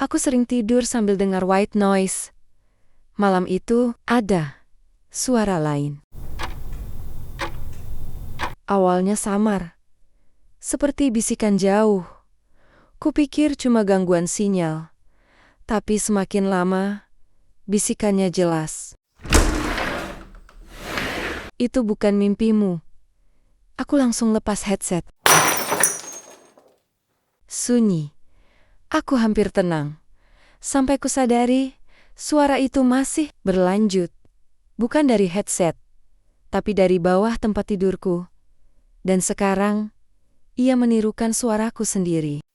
Aku sering tidur sambil dengar white noise. Malam itu, ada suara lain. Awalnya samar, seperti bisikan jauh. Kupikir cuma gangguan sinyal, tapi semakin lama, bisikannya jelas. Itu bukan mimpimu. Aku langsung lepas headset. Sunyi. Aku hampir tenang. Sampai kusadari, suara itu masih berlanjut. Bukan dari headset, tapi dari bawah tempat tidurku. Dan sekarang, ia menirukan suaraku sendiri.